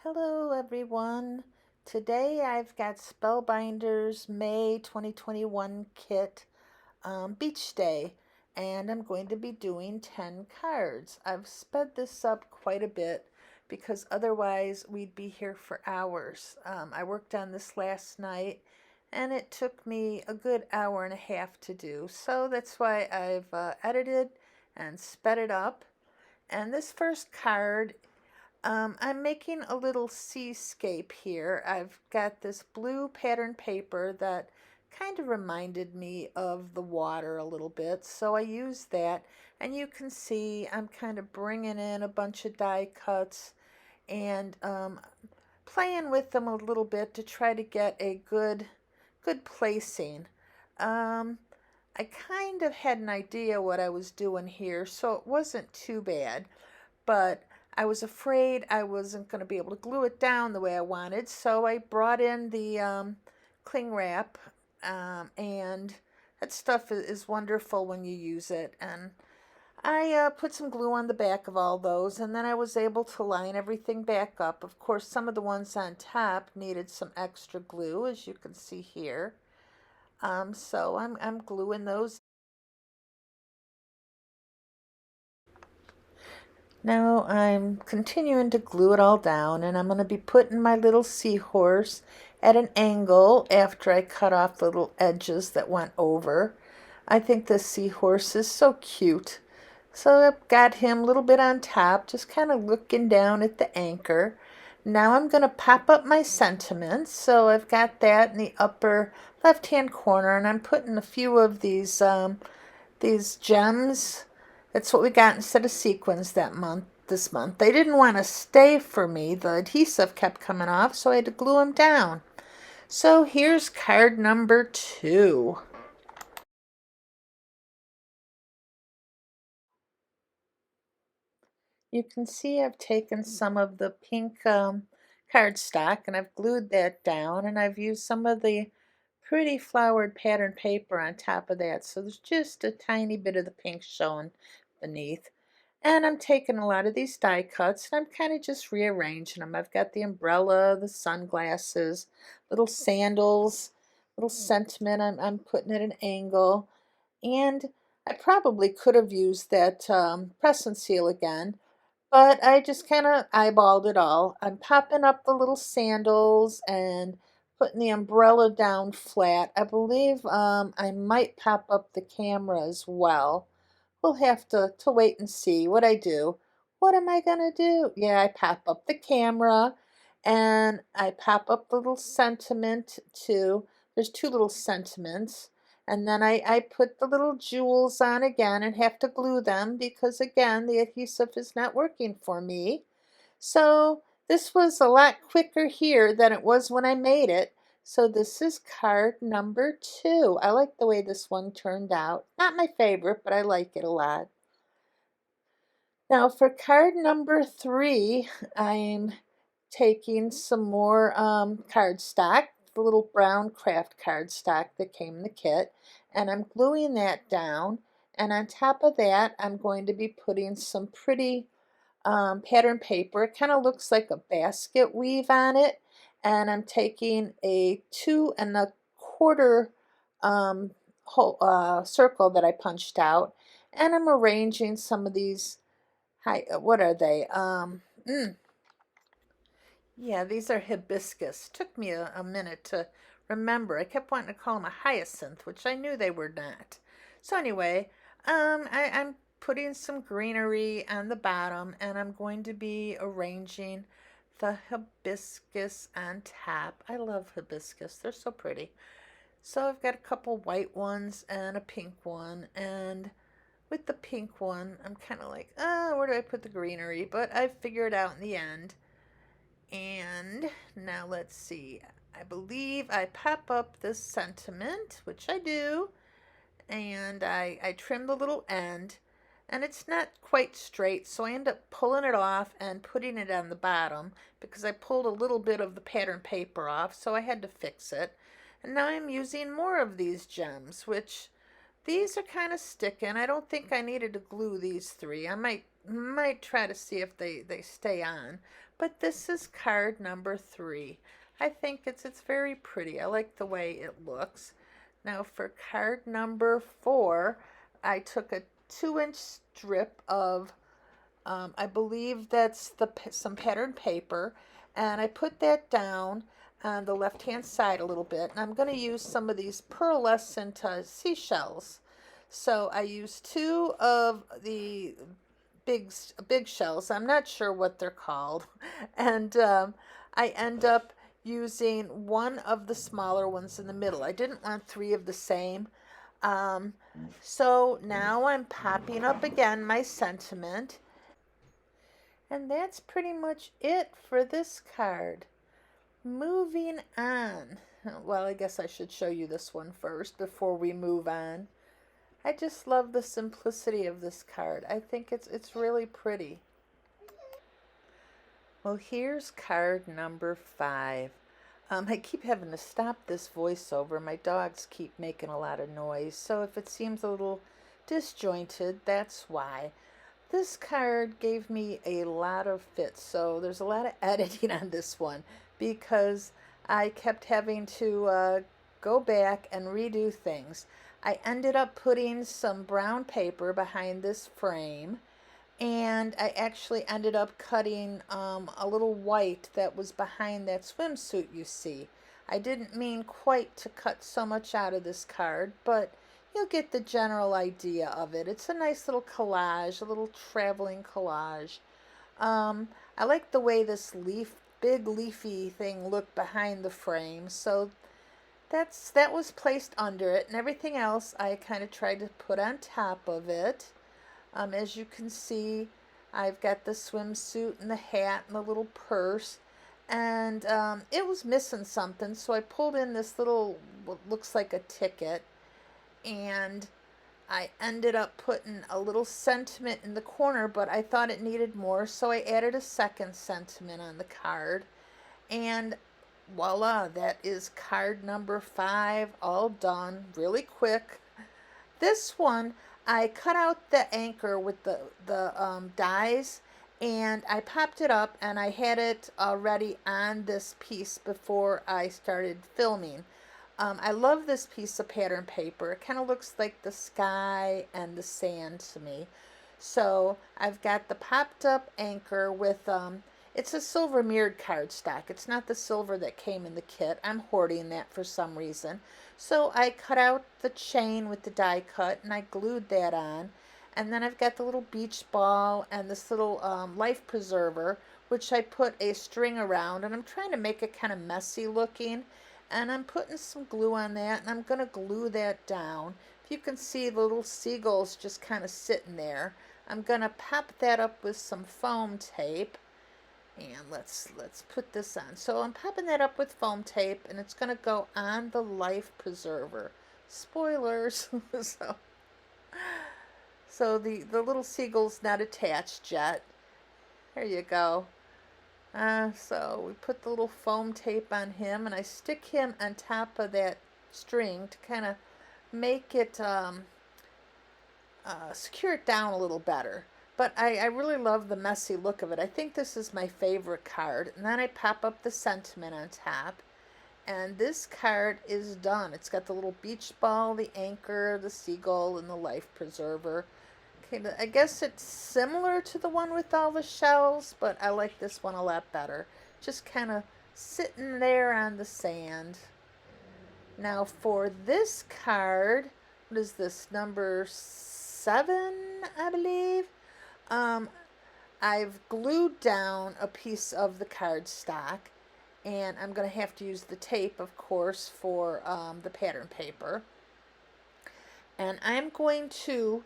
Hello everyone. Today I've got Spellbinders May 2021 kit Beach Day, and I'm going to be doing 10 cards. I've sped this up quite a bit because otherwise we'd be here for hours. I worked on this last night and it took me a good hour and a half to do, so that's why I've edited and sped it up. And this first card, I'm making a little seascape here. I've got this blue pattern paper that kind of reminded me of the water a little bit, so I used that. And you can see I'm kind of bringing in a bunch of die cuts and playing with them a little bit to try to get a good placing. Um, I kind of had an idea what I was doing here, so it wasn't too bad, but I was afraid I wasn't going to be able to glue it down the way I wanted, so I brought in the cling wrap, and that stuff is wonderful when you use it. And I put some glue on the back of all those, and then I was able to line everything back up. Of course, some of the ones on top needed some extra glue, as you can see here. So I'm gluing those. Now I'm continuing to glue it all down, and I'm going to be putting my little seahorse at an angle after I cut off the little edges that went over. I think this seahorse is so cute. So I've got him a little bit on top, just kind of looking down at the anchor. Now I'm going to pop up my sentiments. So I've got that in the upper left-hand corner, and I'm putting a few of these gems. That's what we got instead of sequins this month. They didn't want to stay for me. The adhesive kept coming off, so I had to glue them down. So here's card number 2. You can see I've taken some of the pink cardstock and I've glued that down, and I've used some of the pretty flowered pattern paper on top of that, so there's just a tiny bit of the pink showing beneath. And I'm taking a lot of these die cuts and I'm kind of just rearranging them. I've got the umbrella, the sunglasses, little sandals, little sentiment. I'm putting at an angle. And I probably could have used that press and seal again, but I just kind of eyeballed it all. I'm popping up the little sandals and putting the umbrella down flat. I believe I might pop up the camera as well. We'll have to wait and see what I do. What am I going to do? Yeah, I pop up the camera and I pop up the little sentiment too. There's two little sentiments. And then I put the little jewels on again and have to glue them because, again, the adhesive is not working for me. So this was a lot quicker here than it was when I made it. So this is card number 2. I like the way this one turned out. Not my favorite, but I like it a lot. Now for card number 3, I'm taking some more cardstock, the little brown craft cardstock that came in the kit, and I'm gluing that down. And on top of that, I'm going to be putting some pretty pattern paper. It kind of looks like a basket weave on it. And I'm taking a 2¼ circle that I punched out, and I'm arranging some of these. What are they? Yeah, these are hibiscus. Took me a minute to remember. I kept wanting to call them a hyacinth, which I knew they were not. So anyway, I'm putting some greenery on the bottom, and I'm going to be arranging the hibiscus on top. I love hibiscus. They're so pretty. So I've got a couple white ones and a pink one, and with the pink one, I'm kind of like, where do I put the greenery? But I figured it out in the end. And now let's see. I believe I pop up this sentiment, which I do, and I trim the little end, and it's not quite straight, so I end up pulling it off and putting it on the bottom because I pulled a little bit of the pattern paper off, so I had to fix it. And now I'm using more of these gems, which These are kind of sticking. I don't think I needed to glue these three. I might try to see if they stay on. But this is card number 3. I think it's very pretty. I like the way it looks. Now for card number 4, I took a 2-inch strip of I believe that's some patterned paper, and I put that down on the left hand side a little bit, and I'm going to use some of these pearlescent seashells. So I used 2 of the big shells. I'm not sure what they're called, and I end up using 1 of the smaller ones in the middle. I didn't want 3 of the same. Um, so now I'm popping up again my sentiment, and that's pretty much it for this card. Moving on. Well, I guess I should show you this one first before we move on. I just love the simplicity of this card. I think it's really pretty. Well, here's card number 5. I keep having to stop this voiceover. My dogs keep making a lot of noise, so if it seems a little disjointed, that's why. This card gave me a lot of fits, so there's a lot of editing on this one because I kept having to go back and redo things. I ended up putting some brown paper behind this frame, and I actually ended up cutting a little white that was behind that swimsuit you see. I didn't mean quite to cut so much out of this card, but you'll get the general idea of it. It's a nice little collage, a little traveling collage. I like the way this big leafy thing looked behind the frame, so that was placed under it, and everything else I kind of tried to put on top of it. As you can see, I've got the swimsuit and the hat and the little purse, and it was missing something, so I pulled in this little, what looks like a ticket, and I ended up putting a little sentiment in the corner, but I thought it needed more, so I added a second sentiment on the card, and voila, that is card number 5, all done really quick. This one, I cut out the anchor with the dies, and I popped it up, and I had it already on this piece before I started filming. I love this piece of pattern paper. It kind of looks like the sky and the sand to me. So I've got the popped up anchor with, it's a silver mirrored cardstock. It's not the silver that came in the kit. I'm hoarding that for some reason. So I cut out the chain with the die cut, and I glued that on. And then I've got the little beach ball and this little life preserver, which I put a string around, and I'm trying to make it kind of messy looking. And I'm putting some glue on that, and I'm going to glue that down. If you can see the little seagulls just kind of sitting there, I'm going to pop that up with some foam tape. And let's put this on. So I'm popping that up with foam tape, and it's going to go on the life preserver. Spoilers. so the little seagull's not attached yet. There you go. So we put the little foam tape on him, and I stick him on top of that string to kind of make it secure it down a little better. But I really love the messy look of it. I think this is my favorite card. And then I pop up the sentiment on top, and this card is done. It's got the little beach ball, the anchor, the seagull, and the life preserver. I guess it's similar to the one with all the shells, but I like this one a lot better. Just kind of sitting there on the sand. Now for this card, what is this, number 7, I believe? I've glued down a piece of the cardstock, and I'm going to have to use the tape, of course, for the pattern paper. And I'm going to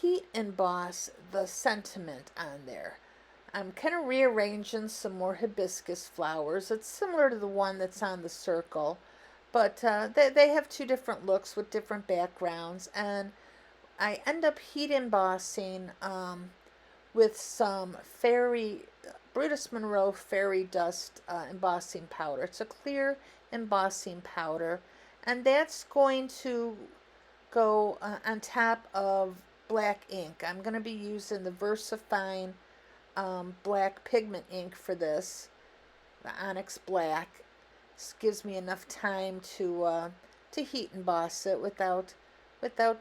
heat emboss the sentiment on there. I'm kind of rearranging some more hibiscus flowers. It's similar to the one that's on the circle, but they have 2 different looks with different backgrounds, and I end up heat embossing with some Brutus Monroe Fairy Dust embossing powder. It's a clear embossing powder, and that's going to go on top of black ink. I'm going to be using the VersaFine black pigment ink for this, the Onyx Black. This gives me enough time to heat emboss it without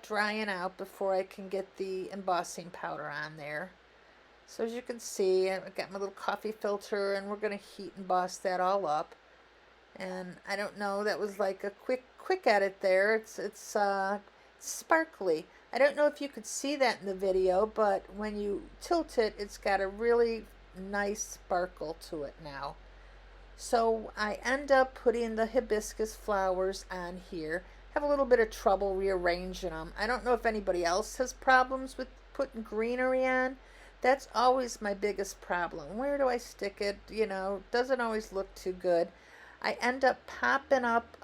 drying out before I can get the embossing powder on there. So as you can see, I've got my little coffee filter, and we're going to heat emboss that all up. And I don't know, that was like a quick edit there. It's sparkly. I don't know if you could see that in the video, but when you tilt it, it's got a really nice sparkle to it now. So I end up putting the hibiscus flowers on here. Have a little bit of trouble rearranging them. I don't know if anybody else has problems with putting greenery on. That's always my biggest problem. Where do I stick it? You know, doesn't always look too good. I end up popping up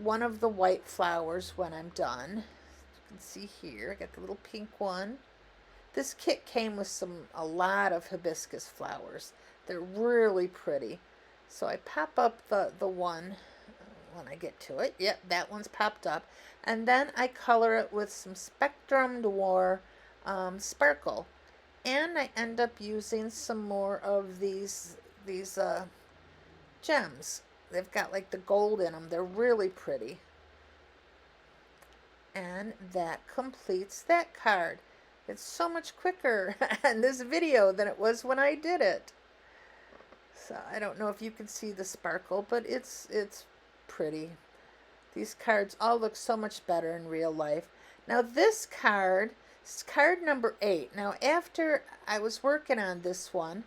one of the white flowers when I'm done. You can see here, I got the little pink one. This kit came with a lot of hibiscus flowers. They're really pretty. So I pop up the one when I get to it. Yep, that one's popped up. And then I color it with some Spectrum Noir sparkle. And I end up using some more of these gems. They've got like the gold in them. They're really pretty. And that completes that card. It's so much quicker in this video than it was when I did it. So I don't know if you can see the sparkle, but it's pretty. These cards all look so much better in real life. Now this card is card number 8. Now after I was working on this one,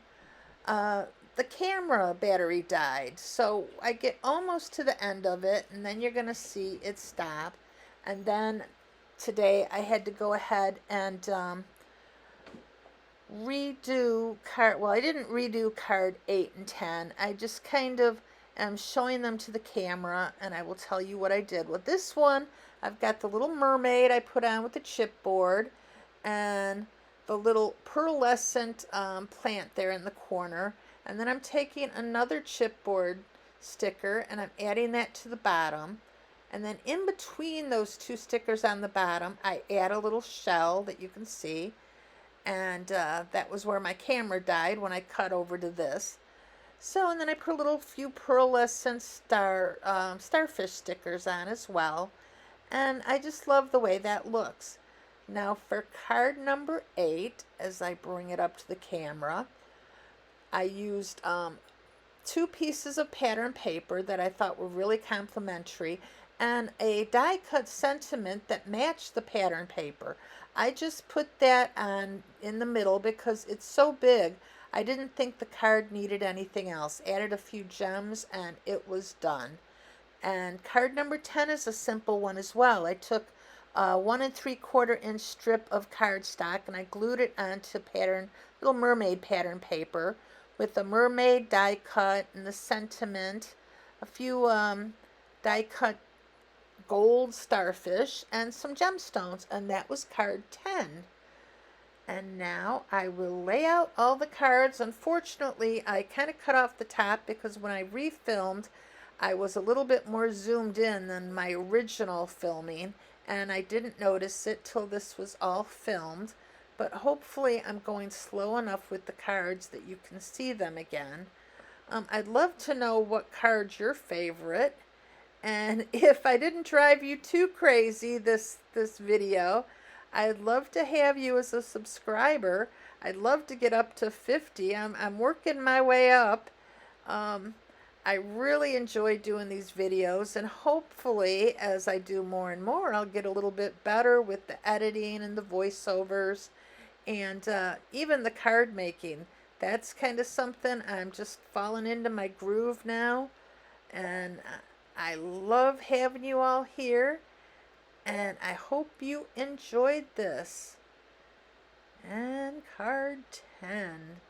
the camera battery died. So I get almost to the end of it, and then you're going to see it stop. And then today I had to go ahead and redo card, well, I didn't redo card 8 and 10. I just kind of am showing them to the camera, and I will tell you what I did. With this one, I've got the little mermaid I put on with the chipboard, and the little pearlescent plant there in the corner. And then I'm taking another chipboard sticker, and I'm adding that to the bottom. And then in between those two stickers on the bottom, I add a little shell that you can see. And that was where my camera died when I cut over to this. So, and then I put a few pearlescent starfish stickers on as well. And I just love the way that looks. Now for card number 8, as I bring it up to the camera, I used 2 pieces of pattern paper that I thought were really complimentary, and a die cut sentiment that matched the pattern paper. I just put that on in the middle because it's so big. I didn't think the card needed anything else. Added a few gems and it was done. And card number 10 is a simple one as well. I took a 1 3/4 inch strip of cardstock and I glued it onto little mermaid pattern paper with the mermaid die cut and the sentiment, a few die cut gold starfish, and some gemstones, and that was card 10. And now I will lay out all the cards. Unfortunately, I kind of cut off the top because when I refilmed, I was a little bit more zoomed in than my original filming, and I didn't notice it till this was all filmed. But hopefully I'm going slow enough with the cards that you can see them again. I'd love to know what card's your favorite. And if I didn't drive you too crazy this video, I'd love to have you as a subscriber. I'd love to get up to 50. I'm working my way up. I really enjoy doing these videos, and hopefully as I do more and more, I'll get a little bit better with the editing and the voiceovers and even the card making. That's kind of something I'm just falling into my groove now, and I love having you all here, and I hope you enjoyed this. And card 10.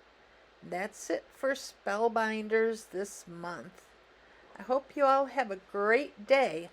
That's it for Spellbinders this month. I hope you all have a great day.